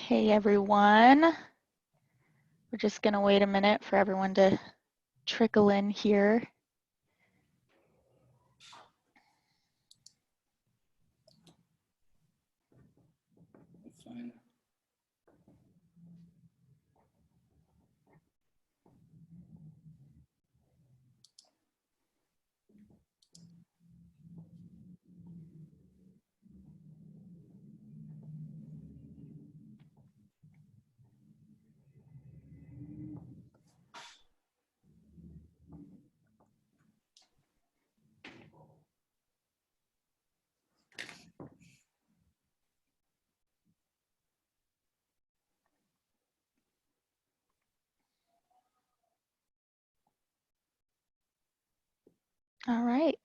Hey everyone, we're just gonna wait a minute for everyone to trickle in here. Fine. All right.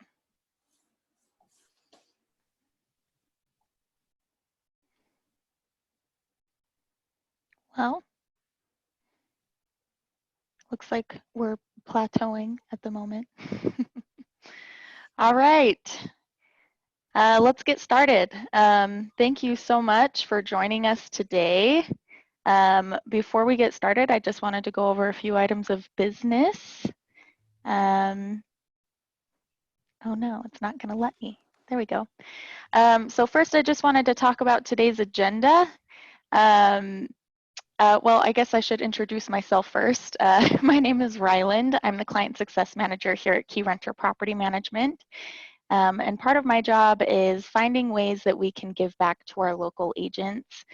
Well, looks like we're plateauing at the moment. All right, let's get started. Thank you so much for joining us today. Before we get started, I just wanted to go over a few items of business. Oh no, it's not gonna let me. There we go. So first, I just wanted to talk about today's agenda. Well, I guess I should introduce myself first. My name is Ryland. I'm the Client Success Manager here at Keyrenter Property Management. And part of my job is finding ways that we can give back to our local agents.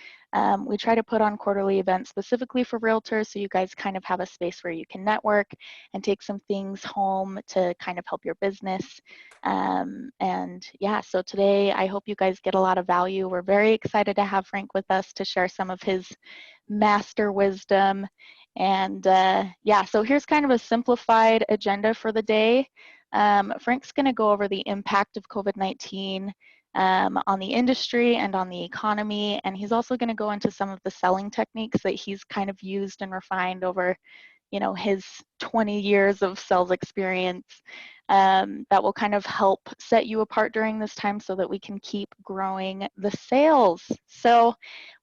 We try to put on quarterly events specifically for realtors so you guys kind of have a space where you can network and take some things home to kind of help your business. And yeah, so today I hope you guys get a lot of value. We're very excited to have Frank with us to share some of his master wisdom. And yeah, so here's kind of a simplified agenda for the day. Frank's going to go over the impact of COVID-19 on the industry and on the economy, and he's also going to go into some of the selling techniques that he's kind of used and refined over, you know, his 20 years of sales experience that will kind of help set you apart during this time so that we can keep growing the sales. So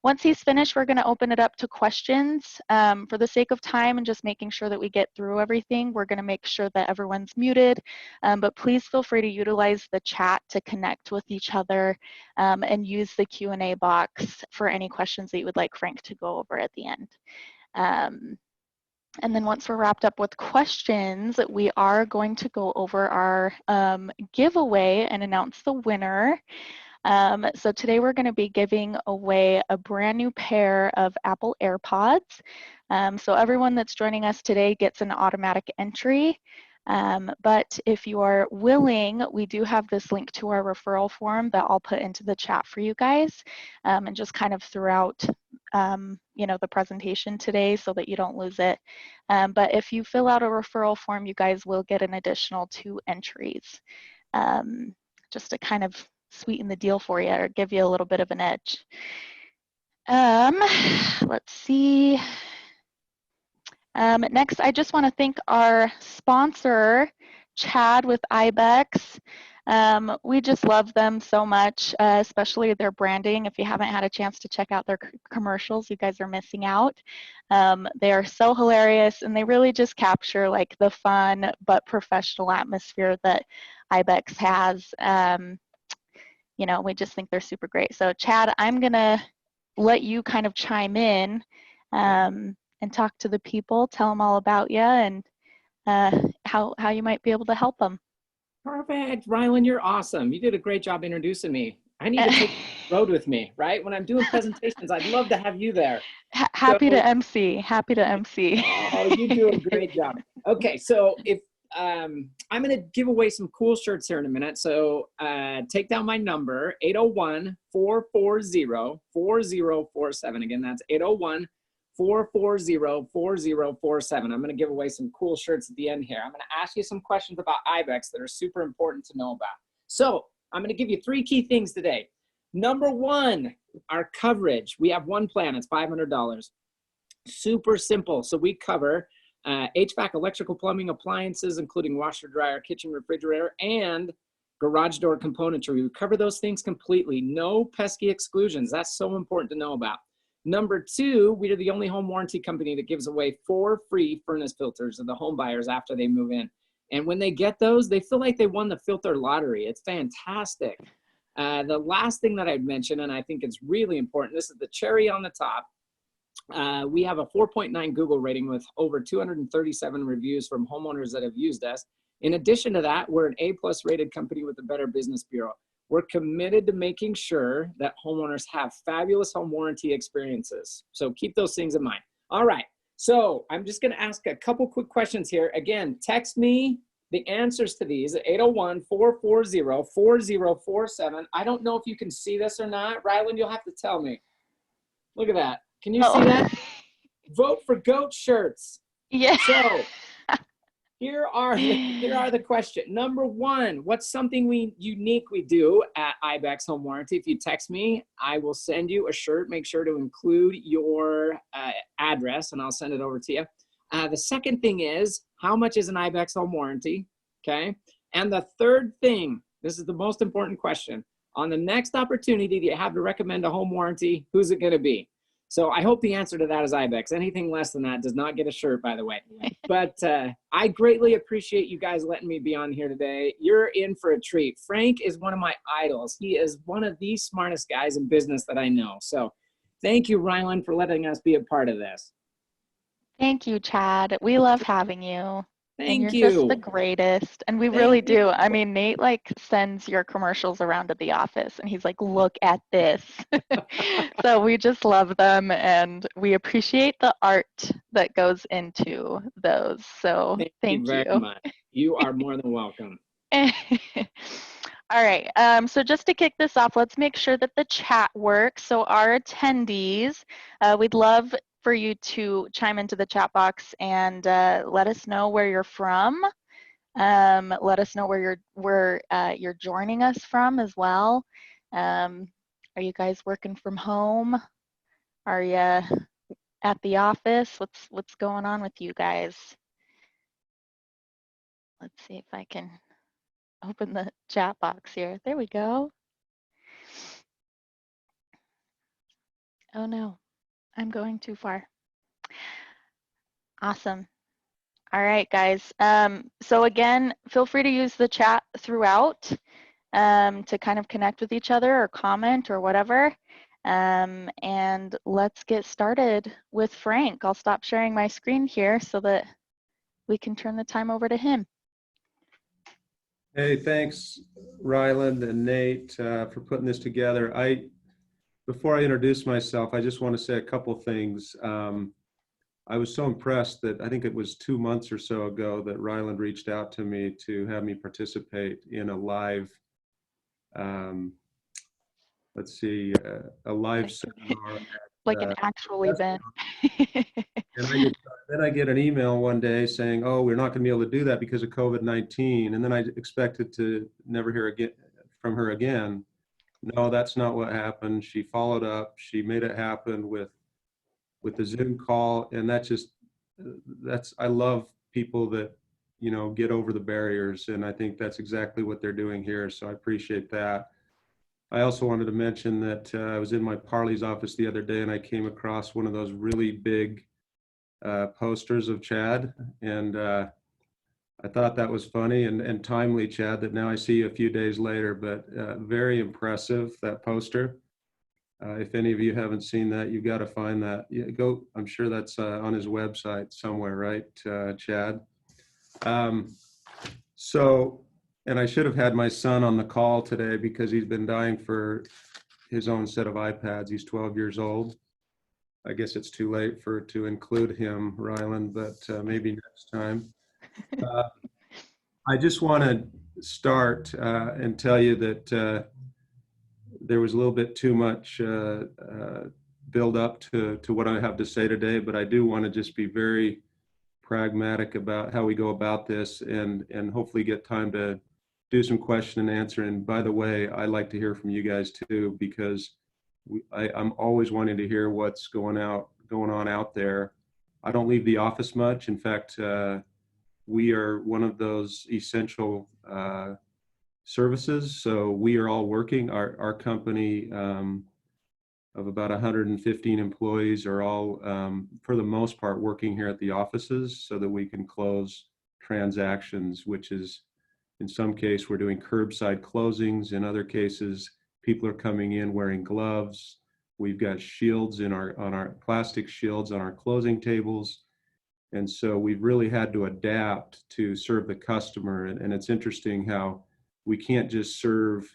once he's finished, we're going to open it up to questions. For the sake of time and just making sure that we get through everything, we're going to make sure that everyone's muted, but please feel free to utilize the chat to connect with each other and use the Q&A box for any questions that you would like Frank to go over at the end. And then once we're wrapped up with questions, we are going to go over our giveaway and announce the winner. So today we're going to be giving away a brand new pair of Apple AirPods. So everyone that's joining us today gets an automatic entry. But if you are willing, we do have this link to our referral form that I'll put into the chat for you guys and just kind of throughout you know, the presentation today so that you don't lose it. But if you fill out a referral form, you guys will get an additional 2 entries just to kind of sweeten the deal for you or give you a little bit of an edge. Let's see. Next, I just want to thank our sponsor, Chad with Ibex. We just love them so much, especially their branding. If you haven't had a chance to check out their commercials, you guys are missing out. They are so hilarious, and they really just capture like the fun but professional atmosphere that Ibex has. You know, we just think they're super great. So Chad, I'm gonna let you kind of chime in and talk to the people, tell them all about you and how you might be able to help them. Perfect. Rylan, you're awesome. You did a great job introducing me. I need to take the road with me, right? When I'm doing presentations, I'd love to have you there. Happy to MC. Happy to MC. Oh, you do a great job. Okay, so if I'm going to give away some cool shirts here in a minute. So take down my number, 801-440-4047. Again, that's 801-440-4047. I'm going to give away some cool shirts at the end here. I'm going to ask you some questions about Ibex that are super important to know about. So I'm going to give you 3 key things today. Number 1, our coverage. We have one plan. It's $500. Super simple. So we cover HVAC, electrical, plumbing, appliances, including washer, dryer, kitchen, refrigerator, and garage door componentry. We cover those things completely. No pesky exclusions. That's so important to know about. Number two, we are the only home warranty company that gives away 4 free furnace filters to the home buyers after they move in. And when they get those, they feel like they won the filter lottery. It's fantastic. The last thing that I'd mention, and I think it's really important, this is the cherry on the top. We have a 4.9 Google rating with over 237 reviews from homeowners that have used us. In addition to that, we're an A+ rated company with the Better Business Bureau. We're committed to making sure that homeowners have fabulous home warranty experiences. So keep those things in mind. All right, so I'm just gonna ask a couple quick questions here. Again, text me the answers to these at 801-440-4047. I don't know if you can see this or not. Ryland, you'll have to tell me. Look at that. Can you see that? Vote for GOAT shirts. Yeah. So here are the question. Number one, what's something unique we do at Ibex Home Warranty? If you text me, I will send you a shirt. Make sure to include your address and I'll send it over to you. The second thing is, how much is an Ibex Home Warranty? Okay. And the third thing, this is the most important question. On the next opportunity that you have to recommend a home warranty, who's it going to be? So I hope the answer to that is Ibex. Anything less than that does not get a shirt, by the way. But I greatly appreciate you guys letting me be on here today. You're in for a treat. Frank is one of my idols. He is one of the smartest guys in business that I know. So thank you, Ryland, for letting us be a part of this. Thank you, Chad. We love having you. And you're Thank just the you. greatest. And we Thank really you. do. I mean, Nate like sends your commercials around to the office and he's like, look at this. So we just love them and we appreciate the art that goes into those. So Thank you very you. much. You are more than welcome. All right, so just to kick this off, let's make sure that the chat works. So our attendees, we'd love for you to chime into the chat box and let us know where you're from. Let us know where you're joining us from as well. Are you guys working from home? Are you at the office? What's going on with you guys? Let's see if I can open the chat box here. There we go. Oh no, I'm going too far. Awesome. All right, guys. So again, feel free to use the chat throughout to kind of connect with each other or comment or whatever. And let's get started with Frank. I'll stop sharing my screen here so that we can turn the time over to him. Hey, thanks, Ryland and Nate, for putting this together. Before I introduce myself, I just want to say a couple things. I was so impressed that I think it was 2 months or so ago that Ryland reached out to me to have me participate in a live, a live seminar. Like an actual event. And then I get an email one day saying, oh, we're not going to be able to do that because of COVID-19. And then I expected to never hear again from her again. No, that's not what happened. She followed up. She made it happen with the Zoom call. And I love people that, get over the barriers. And I think that's exactly what they're doing here. So I appreciate that. I also wanted to mention that I was in my Parley's office the other day and I came across one of those really big posters of Chad, and I thought that was funny and timely, Chad, that now I see you a few days later, but very impressive, that poster. If any of you haven't seen that, you've got to find that. I'm sure that's on his website somewhere, right, Chad? And I should have had my son on the call today because he's been dying for his own set of iPads. He's 12 years old. I guess it's too late to include him, Ryland, but maybe next time. I just want to start and tell you that there was a little bit too much build up to what I have to say today, but I do want to just be very pragmatic about how we go about this and hopefully get time to do some question and answer. And by the way, I like to hear from you guys too, because I'm always wanting to hear what's going on out there. I don't leave the office much. In fact, we are one of those essential services. So we are all working. Our company of about 115 employees are all, for the most part, working here at the offices so that we can close transactions, which is, in some case, we're doing curbside closings. In other cases, people are coming in wearing gloves. We've got shields on our plastic shields on our closing tables. And so we've really had to adapt to serve the customer. And it's interesting how we can't just serve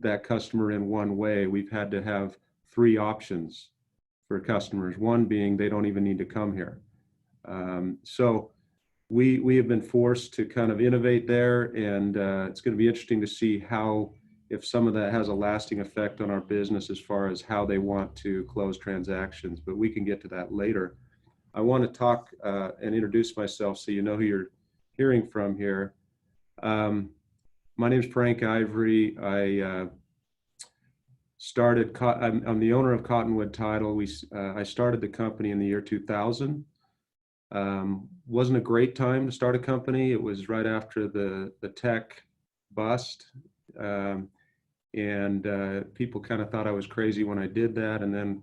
that customer in one way. We've had to have 3 options for customers. One being they don't even need to come here. So we have been forced to kind of innovate there, and it's going to be interesting to see how, if some of that has a lasting effect on our business as far as how they want to close transactions, but we can get to that later. I want to talk and introduce myself so you know who you're hearing from here. My name is Frank Ivory. I'm the owner of Cottonwood Title. I started the company in the year 2000. Wasn't a great time to start a company. It was right after the tech bust. People kind of thought I was crazy when I did that. And then,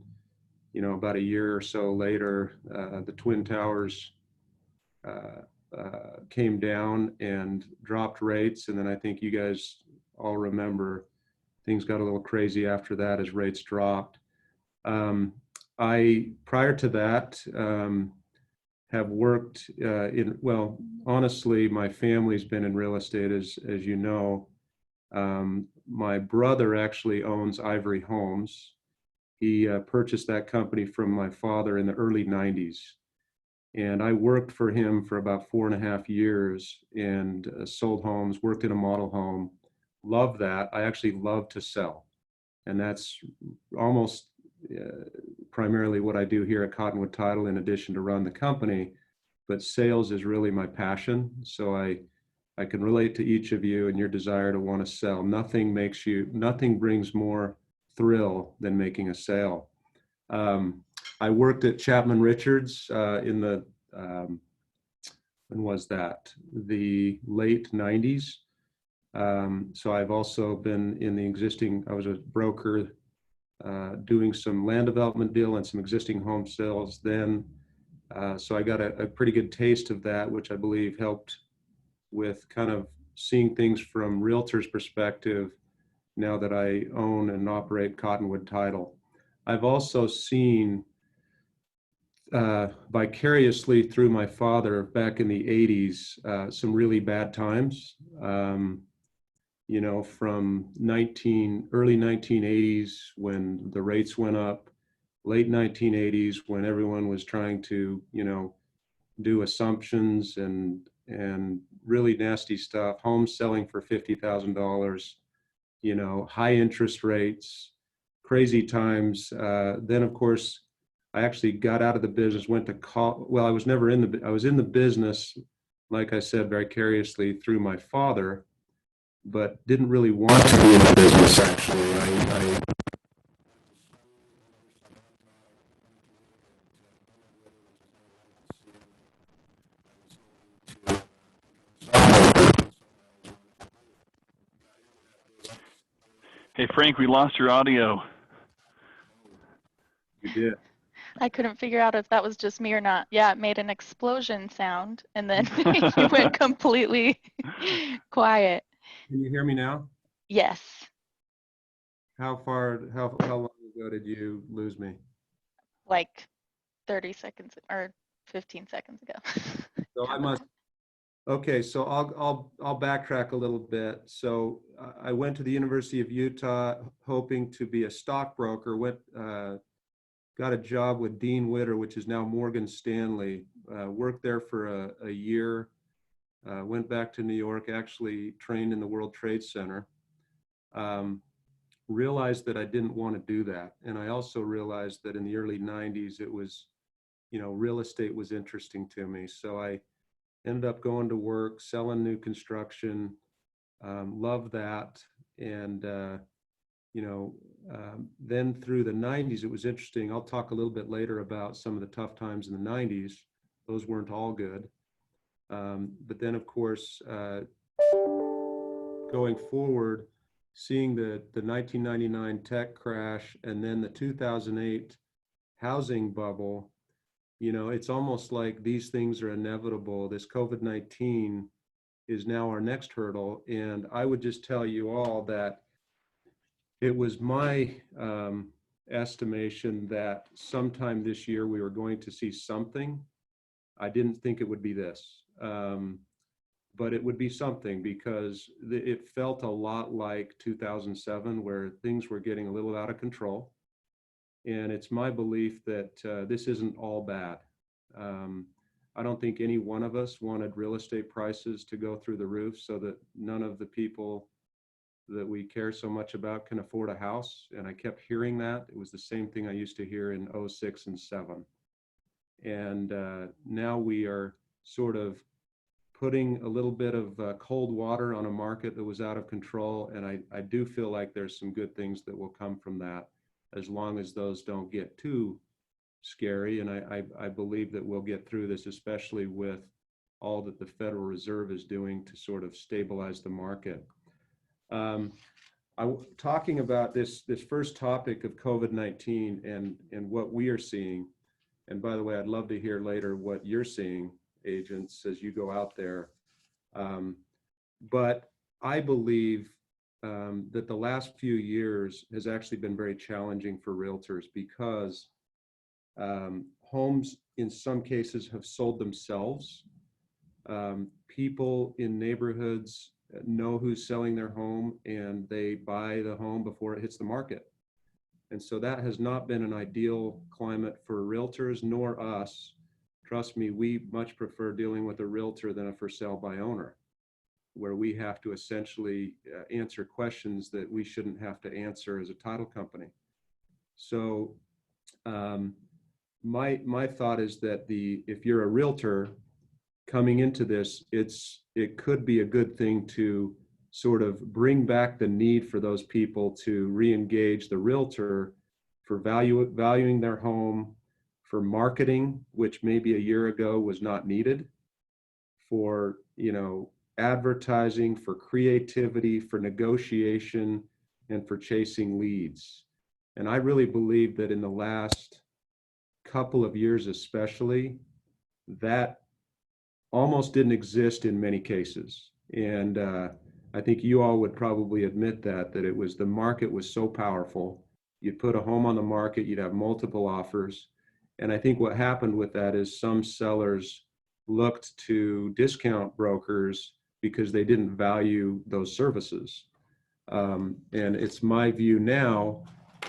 about a year or so later, the Twin Towers came down and dropped rates. And then I think you guys all remember things got a little crazy after that as rates dropped. Prior to that, have worked honestly, my family's been in real estate, as you know. My brother actually owns Ivory Homes. He purchased that company from my father in the early 90s. And I worked for him for about 4.5 years and sold homes, worked in a model home. Love that. I actually love to sell. And that's almost primarily what I do here at Cottonwood Title, in addition to run the company. But sales is really my passion. So I can relate to each of you and your desire to want to sell. Nothing brings more thrill than making a sale. I worked at Chapman Richards in the, when was that? The late 90s. So I've also been in the existing, I was a broker doing some land development deal and some existing home sales then. So I got a pretty good taste of that, which I believe helped with kind of seeing things from realtor's perspective now that I own and operate Cottonwood Title. I've also seen vicariously through my father back in the 80s, some really bad times. From early 1980s when the rates went up, late 1980s when everyone was trying to, do assumptions and really nasty stuff, homes selling for $50,000, high interest rates, crazy times. Then of course, I actually got out of the business, went to I was never I was in the business, like I said, vicariously through my father, but didn't really want to be in the business actually. Hey, Frank, we lost your audio. You did. I couldn't figure out if that was just me or not. Yeah, it made an explosion sound and then you went completely quiet. Can you hear me now? Yes. How long ago did you lose me? Like 30 seconds or 15 seconds ago. So I must. Okay, so I'll backtrack a little bit. So I went to the University of Utah hoping to be a stockbroker. Got a job with Dean Witter, which is now Morgan Stanley. Worked there for a year. Went back to New York. Actually trained in the World Trade Center. Realized that I didn't want to do that, and I also realized that in the early 90s it was, real estate was interesting to me. So I ended up going to work, selling new construction, loved that. And, then through the 90s, it was interesting. I'll talk a little bit later about some of the tough times in the 90s. Those weren't all good. But then, of course, going forward, seeing the 1999 tech crash and then the 2008 housing bubble, you know, it's almost like these things are inevitable. This COVID-19 is now our next hurdle. And I would just tell you all that it was my estimation that sometime this year we were going to see something. I didn't think it would be this, but it would be something, because it felt a lot like 2007, where things were getting a little out of control. And it's my belief that this isn't all bad. I don't think any one of us wanted real estate prices to go through the roof so that none of the people that we care so much about can afford a house. And I kept hearing that. It was the same thing I used to hear in 06 and 07. And now we are sort of putting a little bit of cold water on a market that was out of control. And I do feel like there's some good things that will come from that, as long as those don't get too scary. And I believe that we'll get through this, especially with all that the Federal Reserve is doing to sort of stabilize the market. Talking about this first topic of COVID-19 and what we are seeing, and by the way, I'd love to hear later what you're seeing, agents, as you go out there. But I believe that the last few years has actually been very challenging for realtors, because homes in some cases have sold themselves. People in neighborhoods know who's selling their home, and they buy the home before it hits the market. And so that has not been an ideal climate for realtors, nor us. Trust me, we much prefer dealing with a realtor than a for sale by owner, where we have to essentially answer questions that we shouldn't have to answer as a title company. So my thought is that if you're a realtor coming into this, it could be a good thing to sort of bring back the need for those people to re-engage the realtor for valuing their home, for marketing, which maybe a year ago was not needed, for, you know, advertising, for creativity, for negotiation, and for chasing leads. And I really believe that in the last couple of years especially, that almost didn't exist in many cases. And I think you all would probably admit that it was, the market was so powerful. You'd put a home on the market, you'd have multiple offers. And I think what happened with that is some sellers looked to discount brokers because they didn't value those services. And it's my view now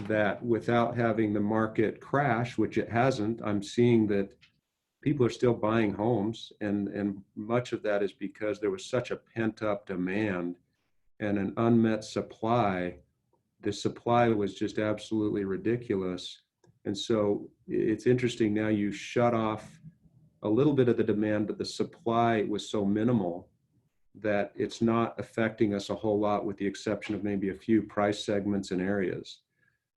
that without having the market crash, which it hasn't, I'm seeing that people are still buying homes, and much of that is because there was such a pent-up demand and an unmet supply. The supply was just absolutely ridiculous. And so it's interesting, now you shut off a little bit of the demand, but the supply was so minimal that it's not affecting us a whole lot, with the exception of maybe a few price segments and areas.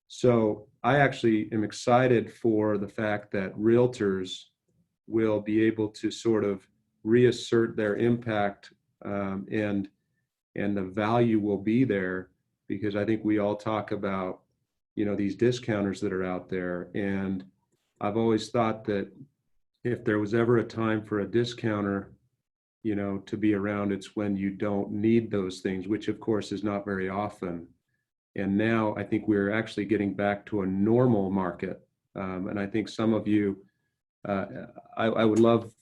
So I actually am excited for the fact that realtors will be able to sort of reassert their impact, and the value will be there, because I think we all talk about, you know, these discounters that are out there. And I've always thought that if there was ever a time for a discounter, you know, to be around, it's when you don't need those things, which of course is not very often. And now I think we're actually getting back to a normal market. And I think some of you, I would love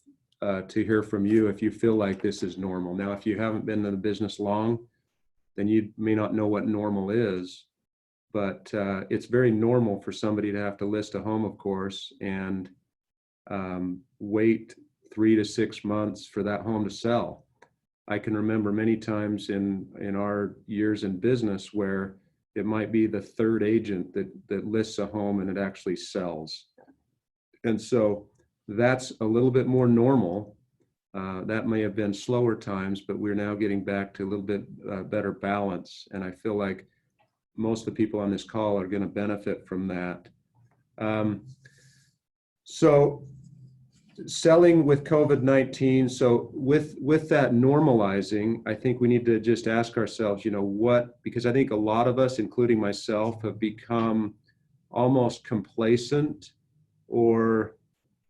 to hear from you if you feel like this is normal. Now, if you haven't been in the business long, then you may not know what normal is, but it's very normal for somebody to have to list a home, of course, and wait 3 to 6 months for that home to sell. I can remember many times in our years in business where it might be the third agent that lists a home and it actually sells. And so that's a little bit more normal. That may have been slower times, but we're now getting back to a little bit better balance. And I feel like most of the people on this call are going to benefit from that. So selling with COVID-19. So with that normalizing, I think we need to just ask ourselves, because I think a lot of us, including myself, have become almost complacent or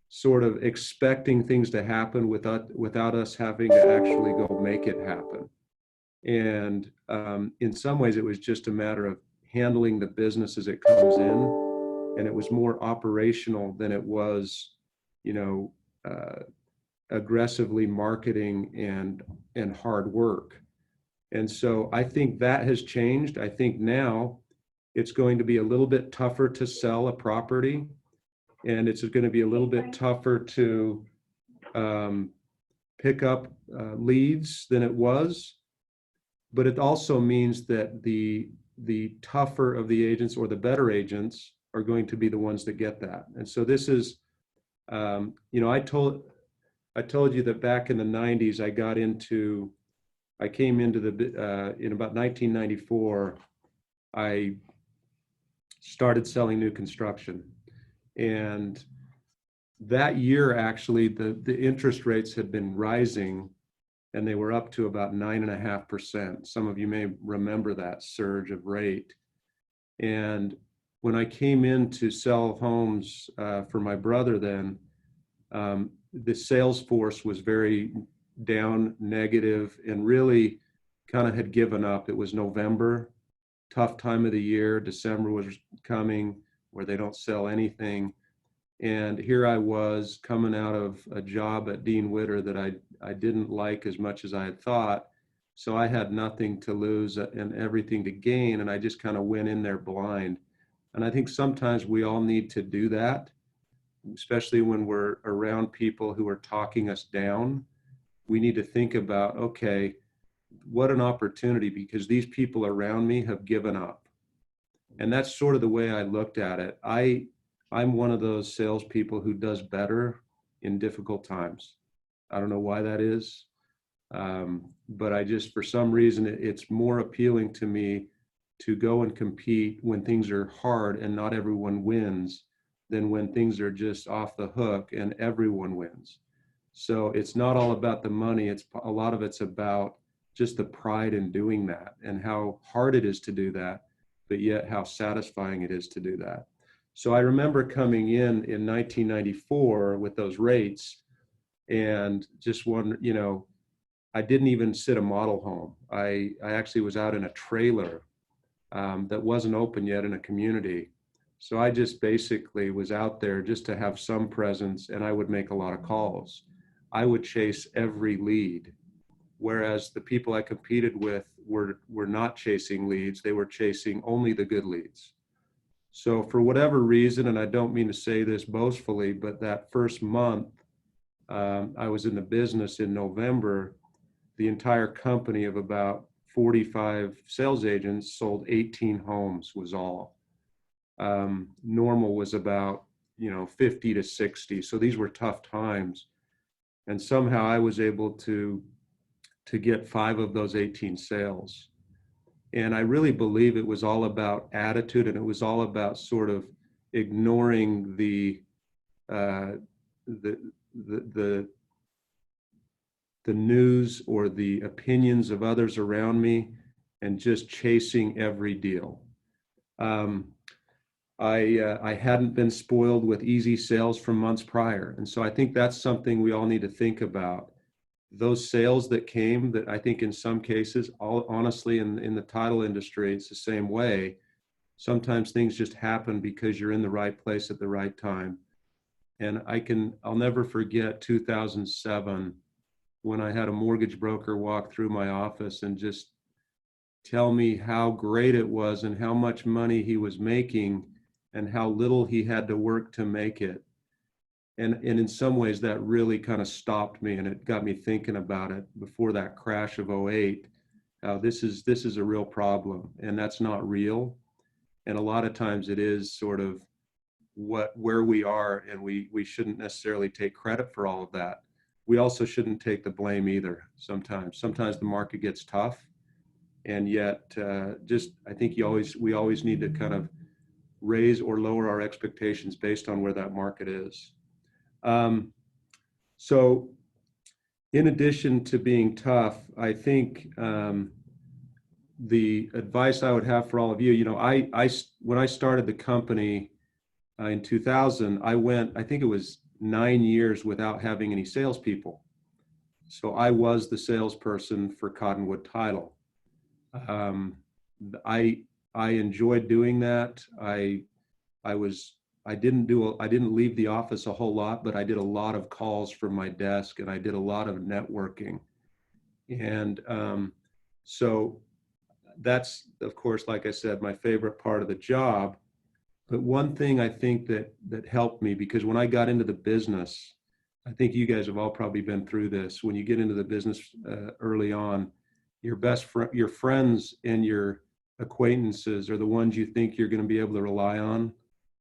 sort of expecting things to happen without us having to actually go make it happen. And in some ways, it was just a matter of handling the business as it comes in, and it was more operational than it was, aggressively marketing and hard work. And so I think that has changed. I think now it's going to be a little bit tougher to sell a property, and it's going to be a little bit tougher to pick up leads than it was. But it also means that the tougher of the agents or the better agents are going to be the ones that get that. And so this is, I told you that back in the 90s, I came into in about 1994, I started selling new construction. And that year, actually, the interest rates had been rising, and they were up to about 9.5%. Some of you may remember that surge of rate. And when I came in to sell homes for my brother then, the sales force was very down, negative, and really kind of had given up. It was November, tough time of the year. December was coming where they don't sell anything. And here I was coming out of a job at Dean Witter that I didn't like as much as I had thought. So I had nothing to lose and everything to gain. And I just kind of went in there blind. And I think sometimes we all need to do that, especially when we're around people who are talking us down. We need to think about, okay, what an opportunity, because these people around me have given up. And that's sort of the way I looked at it. I'm one of those salespeople who does better in difficult times. I don't know why that is, but I just, for some reason, it's more appealing to me to go and compete when things are hard and not everyone wins than when things are just off the hook and everyone wins. So it's not all about the money. A lot of it's about just the pride in doing that and how hard it is to do that, but yet how satisfying it is to do that. So I remember coming in 1994 with those rates and just I didn't even sit a model home. I actually was out in a trailer that wasn't open yet in a community. So I just basically was out there just to have some presence, and I would make a lot of calls. I would chase every lead, whereas the people I competed with were not chasing leads. They were chasing only the good leads. So for whatever reason, and I don't mean to say this boastfully, but that first month I was in the business in November, the entire company of about 45 sales agents sold 18 homes was all. Normal was about 50 to 60. So these were tough times. And somehow I was able to get 5 of those 18 sales. And I really believe it was all about attitude, and it was all about sort of ignoring the news or the opinions of others around me and just chasing every deal. I hadn't been spoiled with easy sales from months prior. And so I think that's something we all need to think about. Those sales that came, that I think in some cases, honestly, in the title industry, it's the same way. Sometimes things just happen because you're in the right place at the right time. And I'll never forget 2007 when I had a mortgage broker walk through my office and just tell me how great it was and how much money he was making and how little he had to work to make it. And in some ways that really kind of stopped me, and it got me thinking about it before that crash of 08. This is a real problem, and that's not real. And a lot of times it is sort of where we are, and we shouldn't necessarily take credit for all of that. We also shouldn't take the blame either. Sometimes the market gets tough, and yet I think we always need to kind of raise or lower our expectations based on where that market is. So in addition to being tough, I think the advice I would have for all of you, when I started the company in 2000, I think it was 9 years without having any salespeople. So I was the salesperson for Cottonwood Title. I enjoyed doing that. I didn't leave the office a whole lot, but I did a lot of calls from my desk, and I did a lot of networking. And so that's, of course, like I said, my favorite part of the job. But one thing I think that helped me, because when I got into the business, I think you guys have all probably been through this. When you get into the business early on, your friends and your acquaintances are the ones you think you're going to be able to rely on,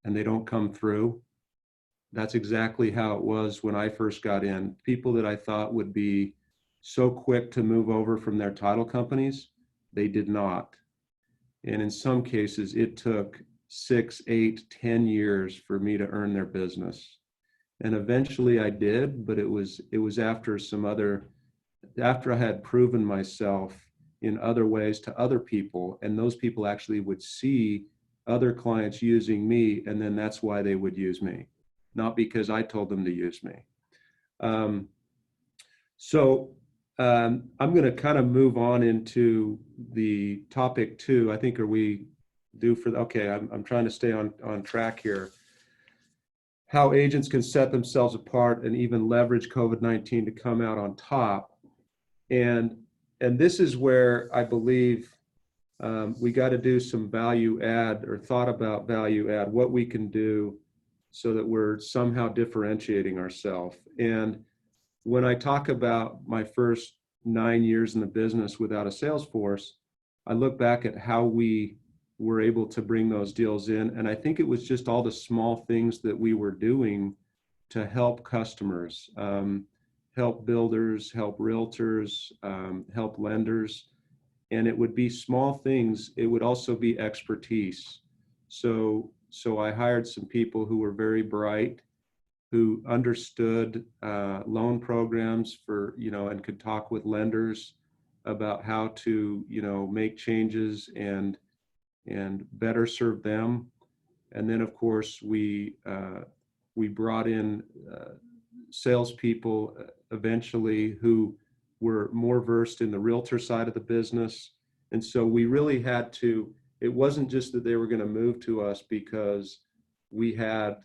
and they don't come through. That's exactly how it was when I first got in. People that I thought would be so quick to move over from their title companies, they did not. And in some cases, it took 6, 8, 10 years for me to earn their business. And eventually I did, but it was after I had proven myself in other ways to other people, and those people actually would see other clients using me, and then that's why they would use me, not because I told them to use me. I'm going to kind of move on into the topic 2. I think, are we due for, okay, I'm trying to stay on track here. How agents can set themselves apart and even leverage COVID-19 to come out on top. And this is where I believe we got to do some value add, or thought about value add, what we can do so that we're somehow differentiating ourselves. And when I talk about my first 9 years in the business without a sales force, I look back at how we were able to bring those deals in. And I think it was just all the small things that we were doing to help customers, help builders, help realtors, help lenders. And it would be small things. It would also be expertise. So I hired some people who were very bright, who understood loan programs and could talk with lenders about how to, make changes and better serve them. And then, of course, we brought in salespeople eventually who were more versed in the realtor side of the business. And so we really had to, it wasn't just that they were going to move to us because we had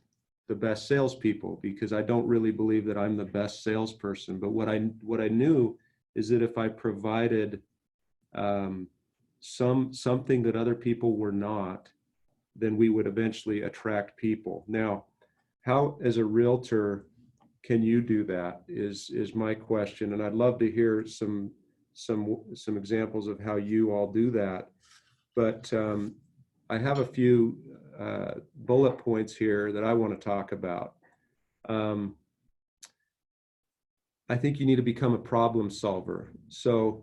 the best salespeople, because I don't really believe that I'm the best salesperson. But what I knew is that if I provided something that other people were not, then we would eventually attract people. Now, how as a realtor can you do that is my question, and I'd love to hear some examples of how you all do that. But I have a few bullet points here that I want to talk about. I think you need to become a problem solver. So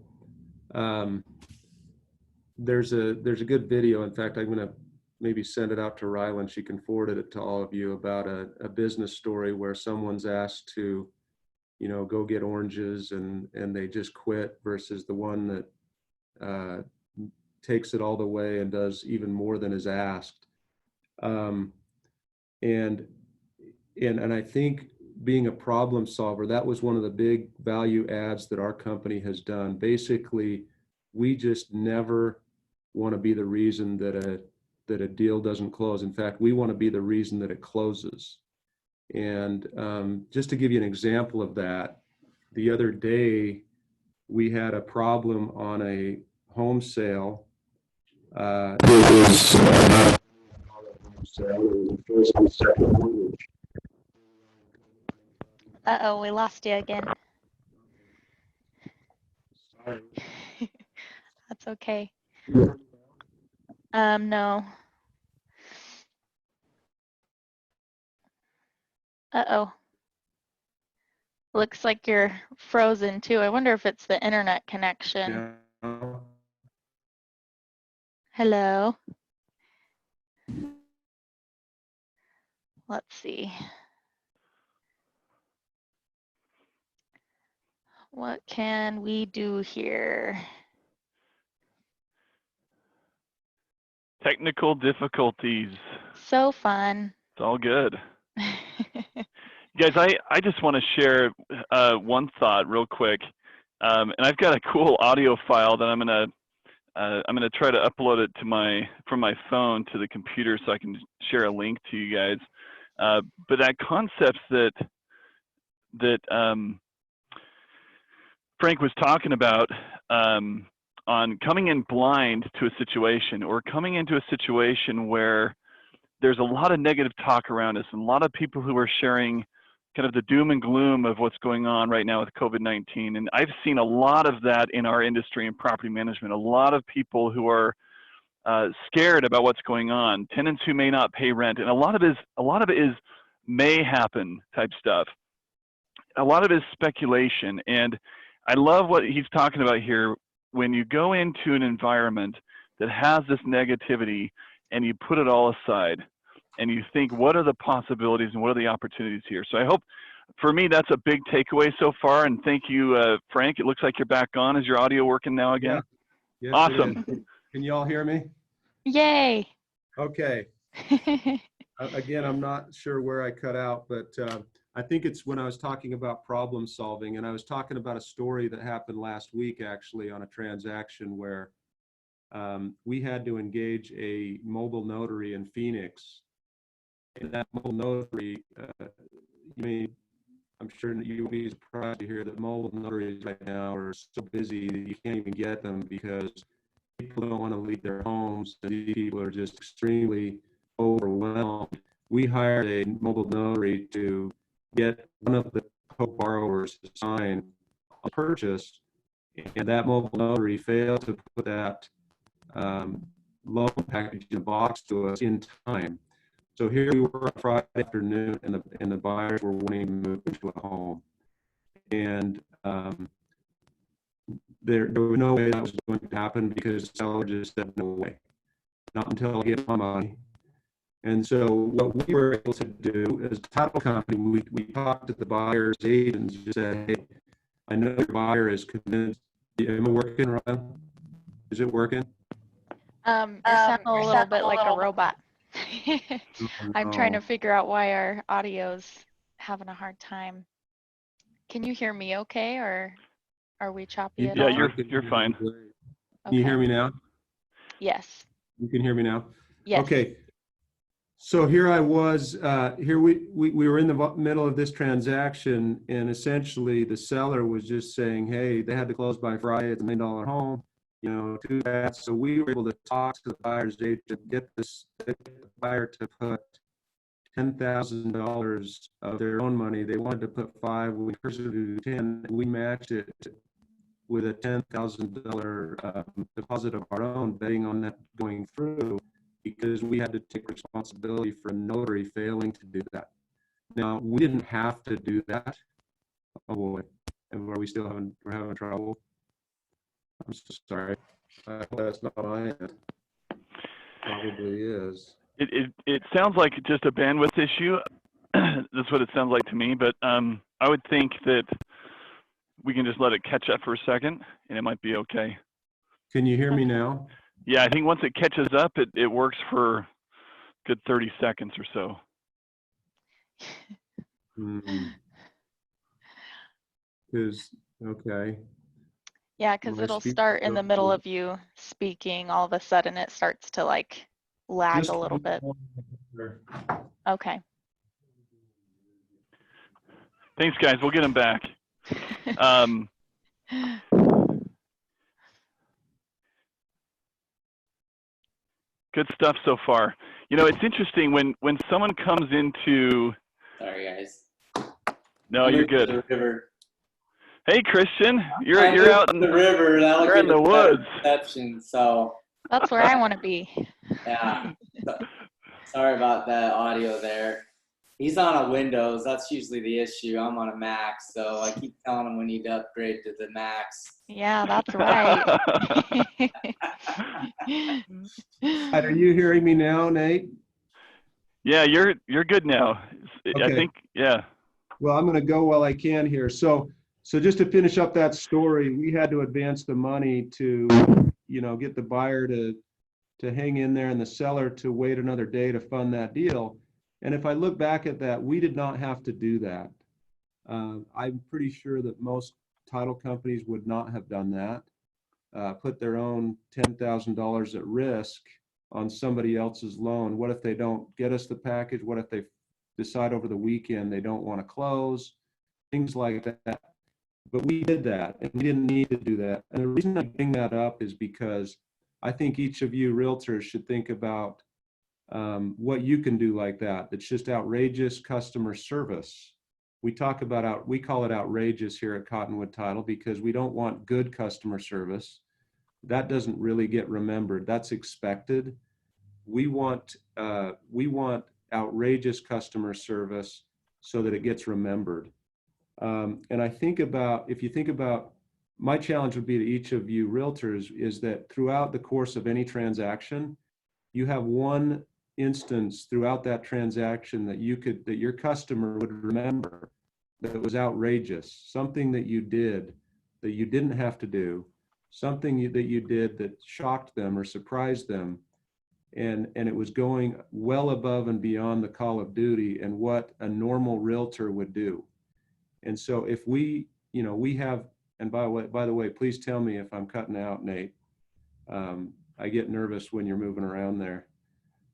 there's a good video. In fact, I'm going to maybe send it out to Ryland. She can forward it to all of you, about a business story where someone's asked to, go get oranges and they just quit, versus the one that takes it all the way and does even more than is asked. And I think being a problem solver, that was one of the big value adds that our company has done. Basically, we just never want to be the reason that a deal doesn't close. In fact, we want to be the reason that it closes. And just to give you an example of that, the other day we had a problem on a home sale. It was not a home sale, it was a first and second mortgage. Uh-oh, we lost you again. Sorry. That's okay. No. Uh-oh. Looks like you're frozen too. I wonder if it's the internet connection. Yeah. Hello. Let's see. What can we do here? Technical difficulties. So fun. It's all good. Guys, I just want to share one thought real quick. And I've got a cool audio file that I'm gonna try to upload it to from my phone to the computer so I can share a link to you guys. But that concept that Frank was talking about on coming in blind to a situation, or coming into a situation where there's a lot of negative talk around us and a lot of people who are sharing kind of the doom and gloom of what's going on right now with COVID-19. And I've seen a lot of that in our industry in property management. A lot of people who are scared about what's going on, tenants who may not pay rent, and a lot of it is may happen type stuff. A lot of it is speculation. And I love what he's talking about here. When you go into an environment that has this negativity and you put it all aside and you think, what are the possibilities and what are the opportunities here? So I hope, for me, that's a big takeaway so far. And thank you, Frank. It looks like you're back on. Is your audio working now again? Yeah. Yes, awesome. Can you all hear me? Yay. Okay. Again, I'm not sure where I cut out, but I think it's when I was talking about problem solving, and I was talking about a story that happened last week actually on a transaction where we had to engage a mobile notary in Phoenix. And that mobile notary, I'm sure that you'll be surprised to hear that mobile notaries right now are so busy that you can't even get them because people don't want to leave their homes. And these people are just extremely overwhelmed. We hired a mobile notary to get one of the co-borrowers to sign a purchase, and that mobile notary failed to put that loan package in a box to us in time. So here we were on Friday afternoon, and the buyers were wanting to move into a home, and there was no way that was going to happen because the seller just said no way, not until I get my money. And so what we were able to do as a title company, we talked to the buyer's agents and just said, hey, I know your buyer is convinced. Am I working, Ryan? Is it working? You sound a little bit like a robot. I'm trying to figure out why our audio's having a hard time. Can you hear me okay, or are we choppy at all? Yeah, you're fine. Can you hear me now? Yes. You can hear me now? Yes. Okay. So here I was, here we were in the middle of this transaction, and essentially the seller was just saying, hey, they had to close by Friday. It's $1 million home, do that. So we were able to talk to the buyer's agent, get the buyer to put $10,000 of their own money. They wanted to put $5,000. We pursued to do $10,000. We matched it with a $10,000 deposit of our own, betting on that going through, because we had to take responsibility for a notary failing to do that. Now, we didn't have to do that. Oh boy, and we're having trouble? I'm so sorry. I hope that's not on end. Probably is. It sounds like just a bandwidth issue. That's what it sounds like to me, but I would think that we can just let it catch up for a second and it might be okay. Can you hear me now? Yeah, I think once it catches up, it works for a good 30 seconds or so. Okay. Yeah, because it'll start in the middle of you speaking. All of a sudden, it starts to like lag a little bit. Okay. Thanks, guys. We'll get them back. Good stuff so far. It's interesting when someone comes into. Sorry, guys. No, you're good. The river. Hey, Christian, you're out in the river. You're in the woods. Reception, so. That's where I want to be. Yeah. Sorry about the audio there. He's on a Windows. That's usually the issue. I'm on a Mac, so I keep telling him we need to upgrade to the Macs. Yeah, that's right. Are you hearing me now, Nate? Yeah, you're good now. Okay. I think, yeah. Well, I'm going to go while I can here. So So just to finish up that story, we had to advance the money to, get the buyer to hang in there and the seller to wait another day to fund that deal. And if I look back at that, we did not have to do that. I'm pretty sure that most title companies would not have done that, put their own $10,000 at risk on somebody else's loan. What if they don't get us the package? What if they decide over the weekend they don't want to close? Things like that. But we did that, and we didn't need to do that. And the reason I bring that up is because I think each of you realtors should think about what you can do like that. That's just outrageous customer service. We call it outrageous here at Cottonwood Title because we don't want good customer service. That doesn't really get remembered. That's expected. We want outrageous customer service so that it gets remembered. And I think if you think about, my challenge would be to each of you realtors is that throughout the course of any transaction, you have one instance throughout that transaction that your customer would remember that was outrageous, something that you did that you didn't have to do, something that you did that shocked them or surprised them. And it was going well above and beyond the call of duty and what a normal realtor would do. And so if we have, and by the way, please tell me if I'm cutting out, Nate. I get nervous when you're moving around there,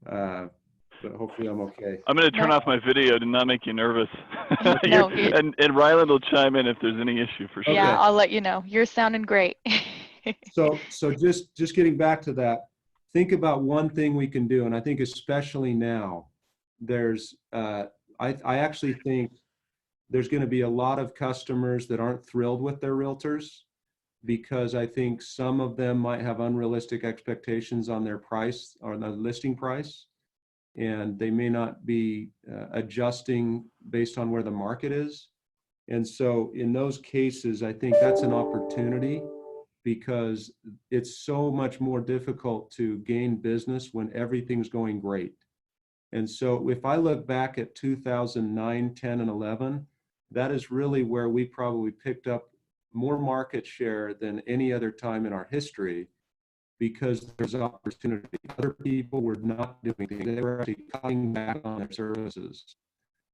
but hopefully I'm okay. I'm going to turn off my video to not make you nervous. No, and Ryland will chime in if there's any issue for sure. Yeah, I'll let you know. You're sounding great. So just getting back to that, think about one thing we can do, and I think especially now, there's I actually think there's going to be a lot of customers that aren't thrilled with their realtors because I think some of them might have unrealistic expectations on their price or the listing price, and they may not be adjusting based on where the market is. And so in those cases, I think that's an opportunity because it's so much more difficult to gain business when everything's going great. And so if I look back at 2009, 10, and 11, that is really where we probably picked up more market share than any other time in our history because there's opportunity. Other people were not doing things. They were actually cutting back on their services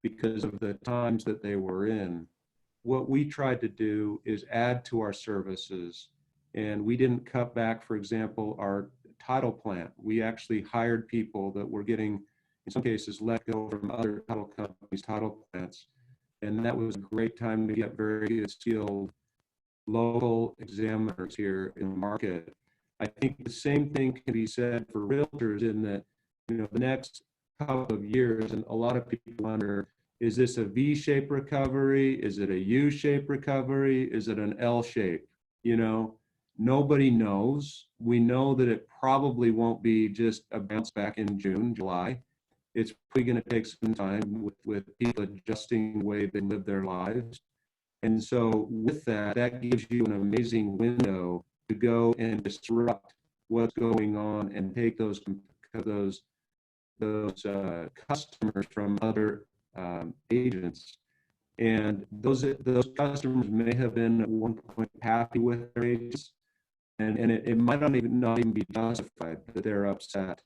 because of the times that they were in. What we tried to do is add to our services, and we didn't cut back, for example, our title plant. We actually hired people that were getting, in some cases, let go from other title companies' title plants. And that was a great time to get very good skilled local examiners here in the market. I think the same thing can be said for realtors in that, the next couple of years, and a lot of people wonder, is this a V-shaped recovery? Is it a U-shaped recovery? Is it an L-shape? Nobody knows. We know that it probably won't be just a bounce back in June, July. It's probably going to take some time with people adjusting the way they live their lives. And so with that gives you an amazing window to go and disrupt what's going on and take those customers from other agents. And those customers may have been at one point happy with their agents, and it might not even be justified that they're upset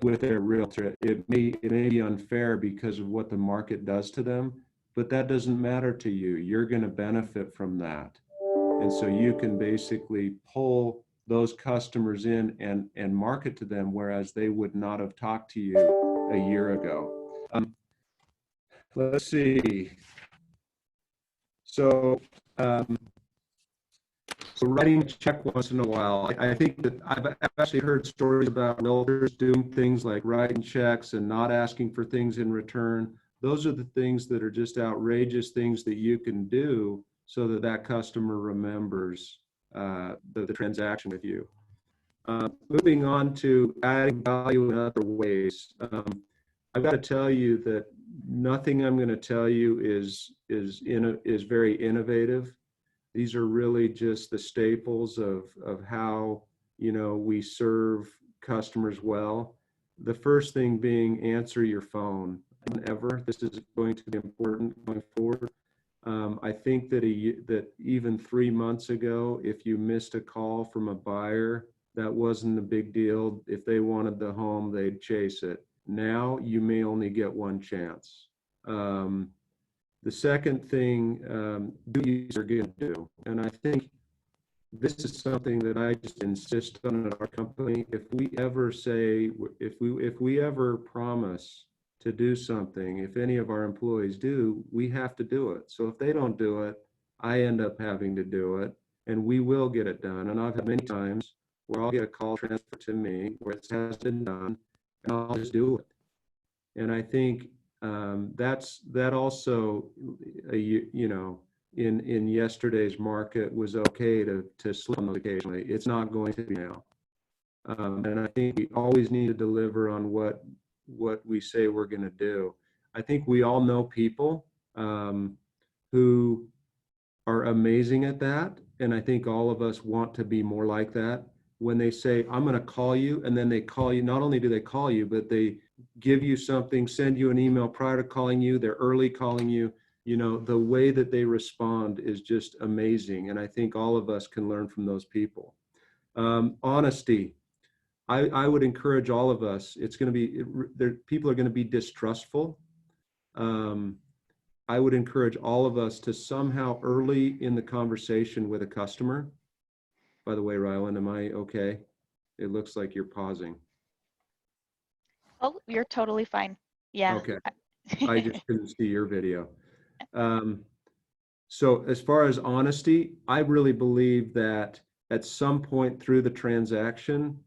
with their realtor. It may be unfair because of what the market does to them, but that doesn't matter to you. You're going to benefit from that. And so you can basically pull those customers in and market to them, whereas they would not have talked to you a year ago. Let's see. So writing a check once in a while. I think that I've actually heard stories about realtors doing things like writing checks and not asking for things in return. Those are the things that are just outrageous things that you can do so that customer remembers the transaction with you. Moving on to adding value in other ways. I've got to tell you that nothing I'm going to tell you is very innovative. These are really just the staples of how we serve customers well. The first thing being answer your phone. Ever, this is going to be important going forward. I think that that even 3 months ago, if you missed a call from a buyer, that wasn't a big deal. If they wanted the home, they'd chase it. Now you may only get one chance. The second thing, do what you're going to do. And I think this is something that I just insist on at our company. If we ever say, if we ever promise to do something, if any of our employees do, we have to do it. So if they don't do it, I end up having to do it, and we will get it done. And I've had many times where I'll get a call transferred to me where it has been done, and I'll just do it. And I think that also, you know, in yesterday's market was okay to slip on those occasionally. It's not going to be now. And I think we always need to deliver on what we say we're going to do. I think we all know people who are amazing at that. And I think all of us want to be more like that. When they say, I'm going to call you, and then they call you, not only do they call you, but they give you something, send you an email prior to calling you, they're early calling you. You know, the way that they respond is just amazing. And I think all of us can learn from those people. Honesty. I would encourage all of us, it's going to be, people are going to be distrustful. I would encourage all of us to somehow early in the conversation with a customer. By the way, Ryland, am I okay? It looks like you're pausing. Oh, you're totally fine. Yeah. Okay. I just couldn't see your video. So as far as honesty, I really believe that at some point through the transaction,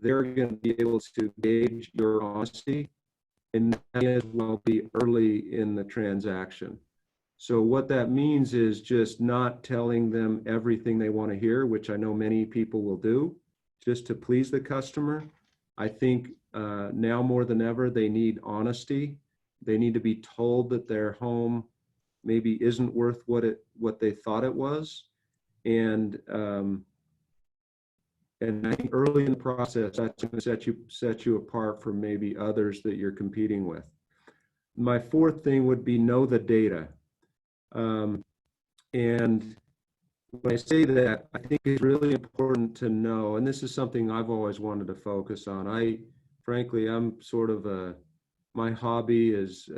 they're going to be able to gauge your honesty, and that may as well be early in the transaction. So what that means is just not telling them everything they want to hear, which I know many people will do, just to please the customer. I think now more than ever, they need honesty. They need to be told that their home maybe isn't worth what they thought it was. And I think early in the process, that's going to set you apart from maybe others that you're competing with. My fourth thing would be know the data. And when I say that, I think it's really important to know, and this is something I've always wanted to focus on. Frankly, I'm sort of my hobby is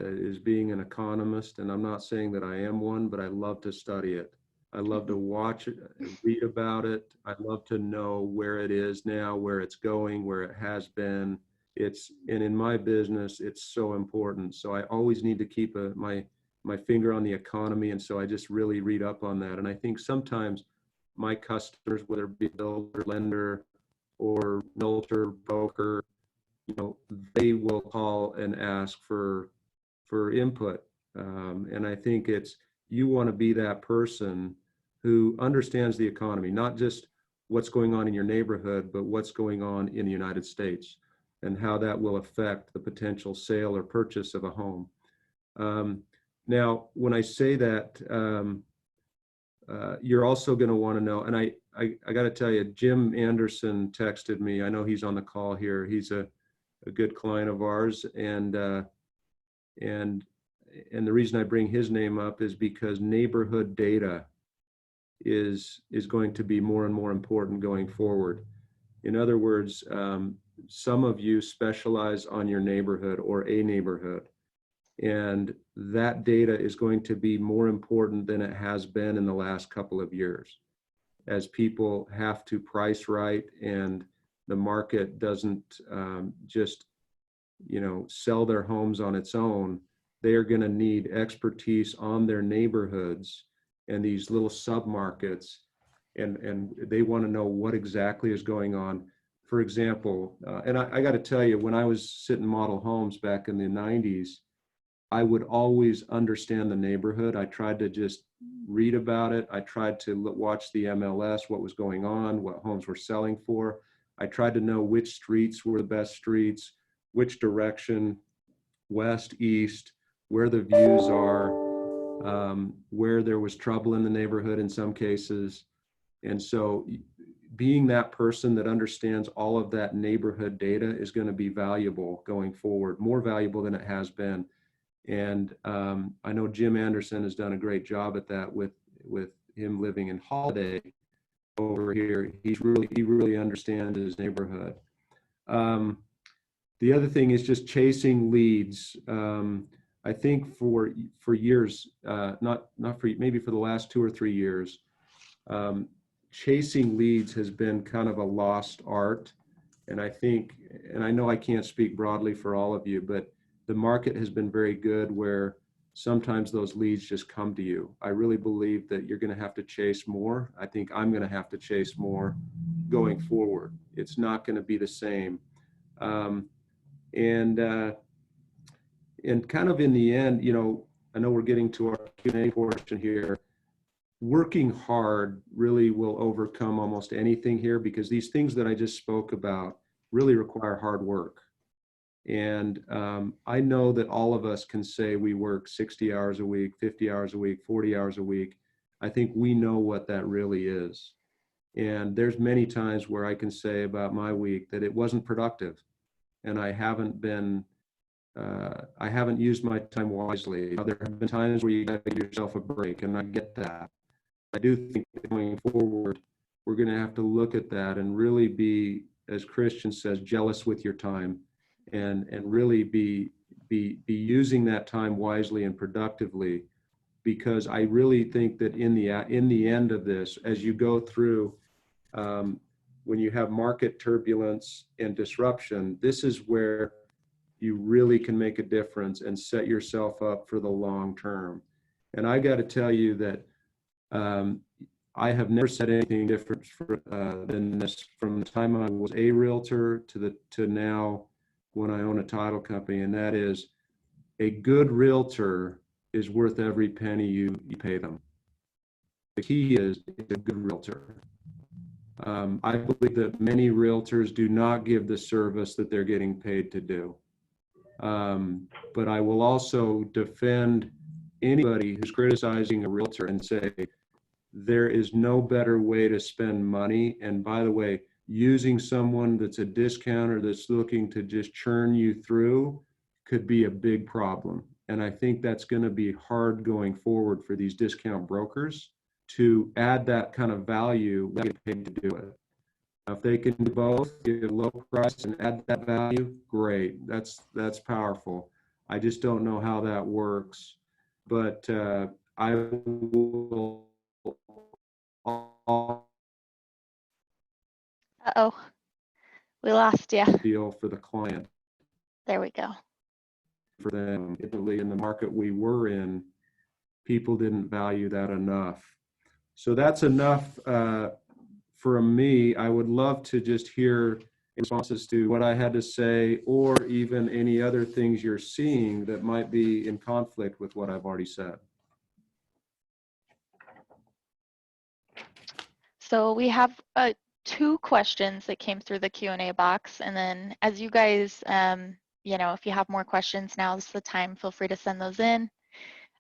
being an economist, and I'm not saying that I am one, but I love to study it. I love to watch it, read about it. I love to know where it is now, where it's going, where it has been. And in my business, it's so important. So I always need to keep my finger on the economy, and so I just really read up on that. And I think sometimes my customers, whether it be builder, lender, or realtor, broker, you know, they will call and ask for input. And I think you want to be that person who understands the economy, not just what's going on in your neighborhood, but what's going on in the United States and how that will affect the potential sale or purchase of a home. Now, when I say that, you're also going to want to know, and I got to tell you, Jim Anderson texted me. I know he's on the call here. He's a good client of ours, and the reason I bring his name up is because neighborhood data is going to be more and more important going forward. In other words, some of you specialize on your neighborhood or a neighborhood, and that data is going to be more important than it has been in the last couple of years, as people have to price right and the market doesn't just, you know, sell their homes on its own. They are going to need expertise on their neighborhoods and these little sub-markets, and they want to know what exactly is going on. For example, and I got to tell you, when I was sitting model homes back in the 90s, I would always understand the neighborhood. I tried to just read about it. I tried to watch the MLS, what was going on, what homes were selling for. I tried to know which streets were the best streets, which direction, west, east, where the views are, where there was trouble in the neighborhood in some cases. And so being that person that understands all of that neighborhood data is going to be valuable going forward, more valuable than it has been. And I know Jim Anderson has done a great job at that with him living in Holiday over here. He really understands his neighborhood. The other thing is just chasing leads. I think for years, maybe for the last 2 or 3 years, chasing leads has been kind of a lost art. And I think, and I know I can't speak broadly for all of you, but the market has been very good where sometimes those leads just come to you. I really believe that you're going to have to chase more. I think I'm going to have to chase more going forward. It's not going to be the same. And kind of in the end, you know, I know we're getting to our Q&A portion here. Working hard really will overcome almost anything here, because these things that I just spoke about really require hard work. And I know that all of us can say we work 60 hours a week, 50 hours a week, 40 hours a week. I think we know what that really is. And there's many times where I can say about my week that it wasn't productive, and I haven't used my time wisely. There have been times where you got to give yourself a break, and I get that. I do think going forward, we're going to have to look at that and really be, as Christian says, jealous with your time, and really be using that time wisely and productively, because I really think that in the end of this, as you go through, when you have market turbulence and disruption, this is where you really can make a difference and set yourself up for the long term. And I got to tell you that I have never said anything different than this from the time I was a realtor to now when I own a title company, and that is, a good realtor is worth every penny you pay them. The key is a good realtor. I believe that many realtors do not give the service that they're getting paid to do. But I will also defend anybody who's criticizing a realtor and say, there is no better way to spend money. And by the way, using someone that's a discounter that's looking to just churn you through could be a big problem. And I think that's going to be hard going forward for these discount brokers to add that kind of value, they get paid to do it. If they can do both, get a low price and add that value, great. That's powerful. I just don't know how that works. But I will. Uh-oh, we lost you. Deal for the client. There we go. For them, Italy, in the market we were in, people didn't value that enough. So that's enough for me. I would love to just hear responses to what I had to say, or even any other things you're seeing that might be in conflict with what I've already said. So we have 2 questions that came through the Q&A box, and then as you guys, you know, if you have more questions, now's the time. Feel free to send those in.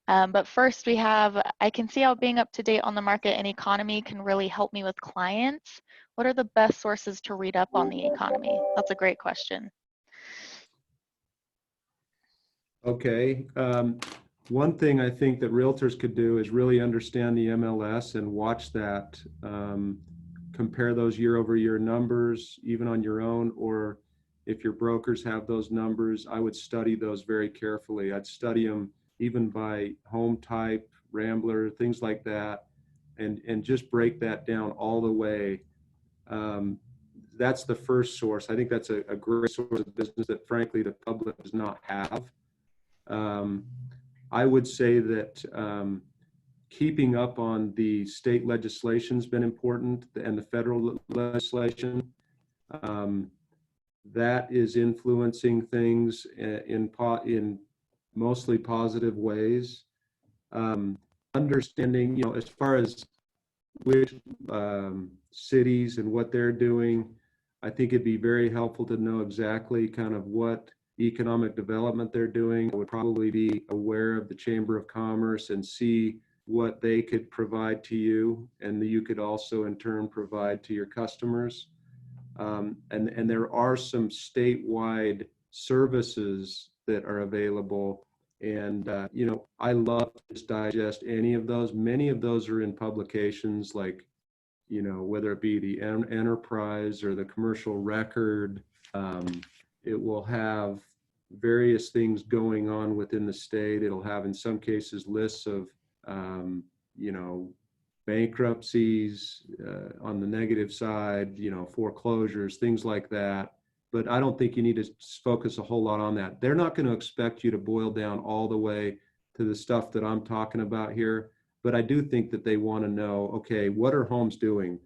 But first we have, I can see how being up to date on the market and economy can really help me with clients. What are the best sources to read up on the economy? That's a great question. Okay. One thing I think that realtors could do is really understand the MLS and watch that, compare those year-over-year numbers, even on your own, or if your brokers have those numbers, I would study those very carefully. I'd study them even by home type, Rambler, things like that, and just break that down all the way. That's the first source. I think that's a great source of business that frankly the public does not have. I would say that keeping up on the state legislation has been important, and the federal legislation. That is influencing things in mostly positive ways. Understanding, you know, as far as which cities and what they're doing, I think it'd be very helpful to know exactly kind of what economic development they're doing. I would probably be aware of the Chamber of Commerce and see what they could provide to you, and you could also in turn provide to your customers. And there are some statewide services that are available, And, you know, I love to just digest any of those. Many of those are in publications like, you know, whether it be the Enterprise or the Commercial Record. It will have various things going on within the state. It'll have, in some cases, lists of, you know, bankruptcies on the negative side, you know, foreclosures, things like that. But I don't think you need to focus a whole lot on that. They're not going to expect you to boil down all the way to the stuff that I'm talking about here. But I do think that they want to know, okay, what are homes doing?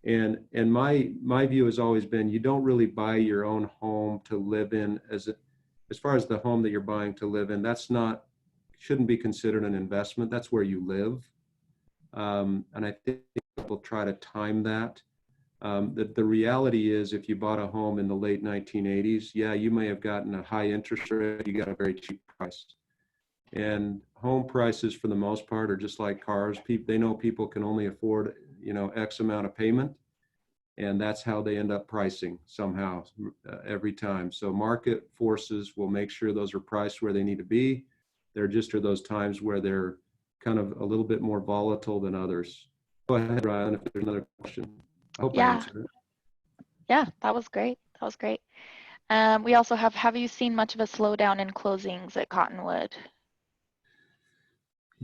And my view has always been, you don't really buy your own home to live in as far as the home that you're buying to live in. That's not, shouldn't be considered an investment. That's where you live. And I think people try to time that. The reality is, if you bought a home in the late 1980s, yeah, you may have gotten a high interest rate, you got a very cheap price. And home prices, for the most part, are just like cars. They know people can only afford, you know, X amount of payment, and that's how they end up pricing somehow every time. So market forces will make sure those are priced where they need to be. There just are those times where they're kind of a little bit more volatile than others. Go ahead, Ryan, if there's another question. I hope I answered it. Yeah, that was great. That was great. We also have you seen much of a slowdown in closings at Cottonwood?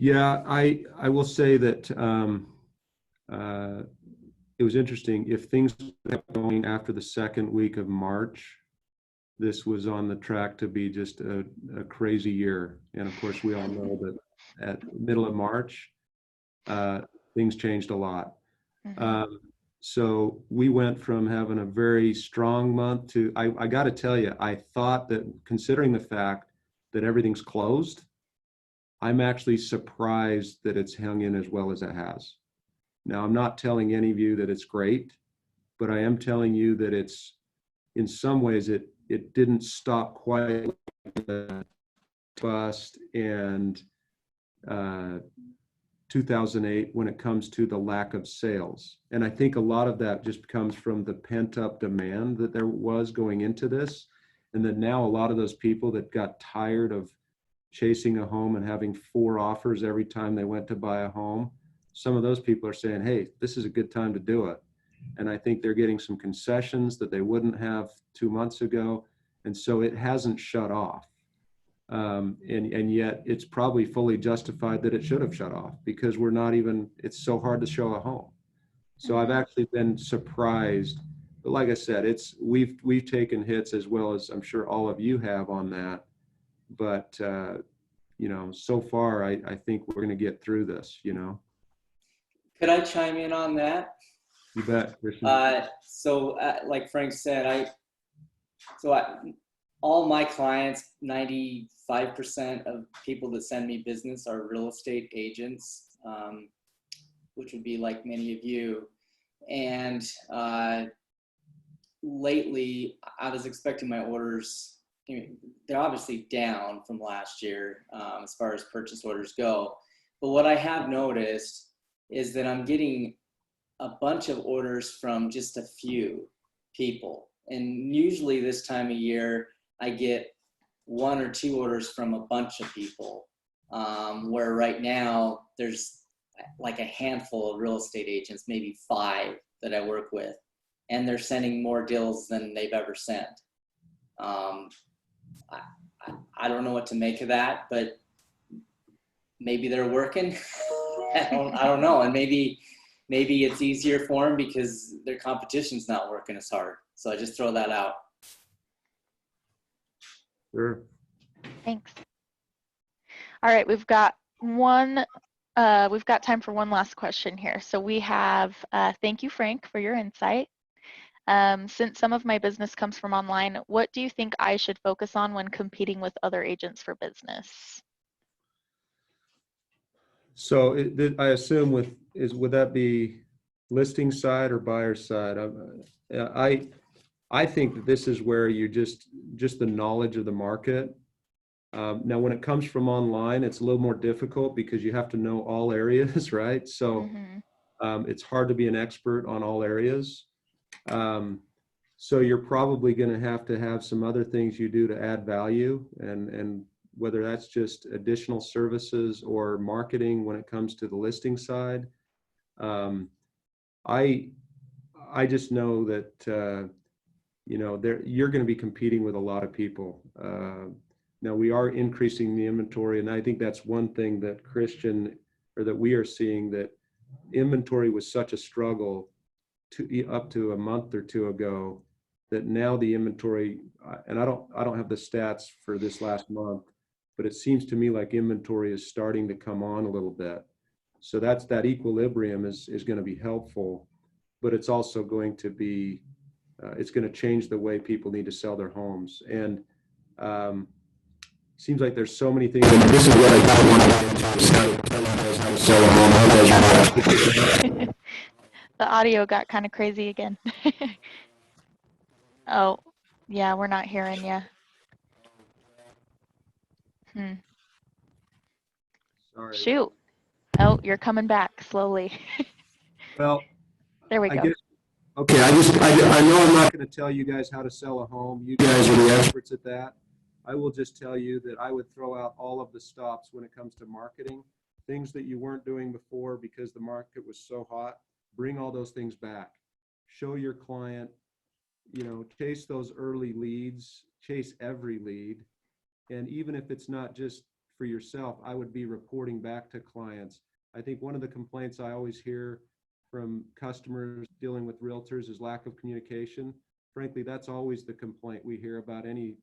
Yeah, I will say that it was interesting. If things kept going after the second week of March, this was on the track to be just a crazy year. And of course, we all know that at the middle of March, things changed a lot. Mm-hmm. So we went from having a very strong month to, I got to tell you, I thought that, considering the fact that everything's closed, I'm actually surprised that it's hung in as well as it has. Now, I'm not telling any of you that it's great, but I am telling you that it's, in some ways, it didn't stop quite like the bust and 2008 when it comes to the lack of sales. And I think a lot of that just comes from the pent-up demand that there was going into this. And that now a lot of those people that got tired of chasing a home and having 4 offers every time they went to buy a home, some of those people are saying, hey, this is a good time to do it. And I think they're getting some concessions that they wouldn't have 2 months ago. And so it hasn't shut off. And yet it's probably fully justified that it should have shut off, because we're not even, it's so hard to show a home. So I've actually been surprised. But like I said, we've taken hits, as well as I'm sure all of you have, on that. But, you know, so far, I think we're going to get through this, you know. Could I chime in on that? You bet, Christian. Like Frank said, all my clients, 95% of people that send me business are real estate agents, which would be like many of you. And lately, I was expecting my orders, they're obviously down from last year as far as purchase orders go. But what I have noticed is that I'm getting a bunch of orders from just a few people. And usually this time of year, I get 1 or 2 orders from a bunch of people, where right now there's like a handful of real estate agents, maybe 5 that I work with, and they're sending more deals than they've ever sent. I don't know what to make of that, but maybe they're working. I don't know. And maybe it's easier for them because their competition's not working as hard. So I just throw that out. Sure. Thanks. All right, we've got time for one last question here. So we have, thank you, Frank, for your insight. Since some of my business comes from online, what do you think I should focus on when competing with other agents for business? So I assume would that be listing side or buyer side? I think that this is where you just the knowledge of the market. Now, when it comes from online, it's a little more difficult because you have to know all areas, right? So it's hard to be an expert on all areas. So you're probably going to have some other things you do to add value, and whether that's just additional services or marketing when it comes to the listing side. I just know that, you're going to be competing with a lot of people. Now we are increasing the inventory, and I think that's one thing that that we are seeing, that inventory was such a struggle up to a month or two ago, that now the inventory, and I don't have the stats for this last month, but it seems to me like inventory is starting to come on a little bit. So that equilibrium is going to be helpful, but it's also going to be, it's going to change the way people need to sell their homes. And seems like there's so many things. This is what I The audio got kind of crazy again. Oh, yeah, we're not hearing you. Sorry. Shoot. Oh, you're coming back slowly. Well, There we I go. guess, okay, I know I'm not going to tell you guys how to sell a home. You guys are the experts at that. I will just tell you that I would throw out all of the stops when it comes to marketing, things that you weren't doing before because the market was so hot. Bring all those things back. Show your client, chase those early leads, chase every lead. And even if it's not just for yourself, I would be reporting back to clients. I think one of the complaints I always hear from customers dealing with realtors is lack of communication. Frankly, that's always the complaint we hear about any,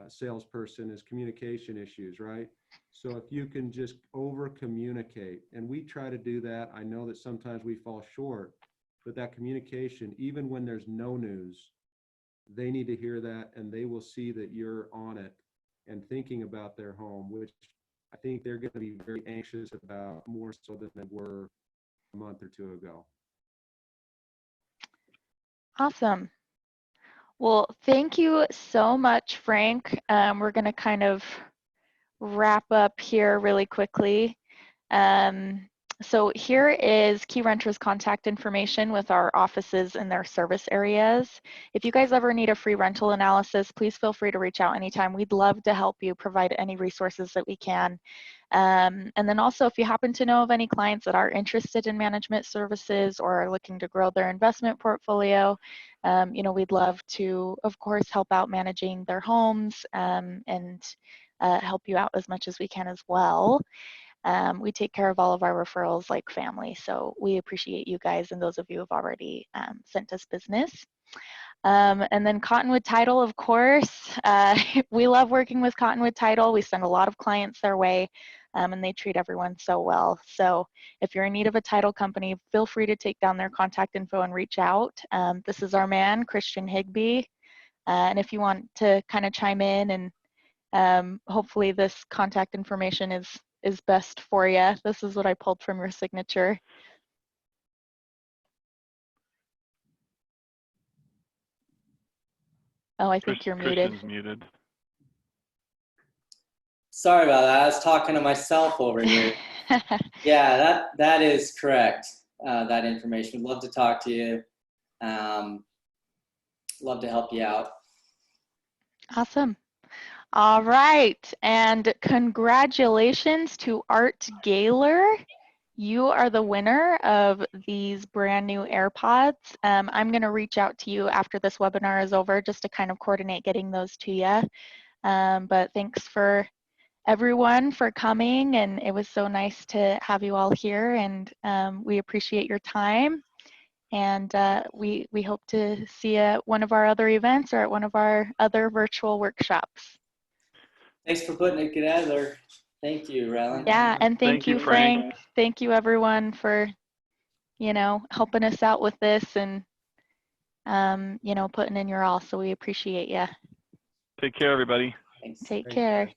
salesperson, is communication issues, right? So if you can just over communicate, and we try to do that, I know that sometimes we fall short, but that communication, even when there's no news, they need to hear that, and they will see that you're on it and thinking about their home, which I think they're going to be very anxious about, more so than they were a month or two ago. Awesome. Well, thank you so much, Frank. We're going to kind of wrap up here really quickly. So here is Keyrenter's contact information with our offices and their service areas. If you guys ever need a free rental analysis, please feel free to reach out anytime. We'd love to help you, provide any resources that we can. And then also, if you happen to know of any clients that are interested in management services or are looking to grow their investment portfolio, we'd love to, of course, help out managing their homes and help you out as much as we can as well. We take care of all of our referrals like family, so we appreciate you guys and those of you who have already sent us business. And then Cottonwood Title, of course. We love working with Cottonwood Title. We send a lot of clients their way, and they treat everyone so well. So if you're in need of a title company, feel free to take down their contact info and reach out. This is our man, Christian Higbee. And if you want to kind of chime in, and hopefully this contact information is best for you. This is what I pulled from your signature. Oh, I think you're muted. Christian's muted. Sorry about that. I was talking to myself over here. Yeah, that is correct. That information. We'd love to talk to you. Love to help you out. Awesome. All right, and congratulations to Art Gaylor. You are the winner of these brand new AirPods. I'm going to reach out to you after this webinar is over just to kind of coordinate getting those to you. But thanks for everyone for coming, and it was so nice to have you all here, and we appreciate your time. And we hope to see you at one of our other events or at one of our other virtual workshops. Thanks for putting it together. Thank you, Rylan. Yeah, and thank you, Frank. Thank you, everyone, for, helping us out with this and, putting in your all. So we appreciate you. Take care, everybody. Thanks. Take care.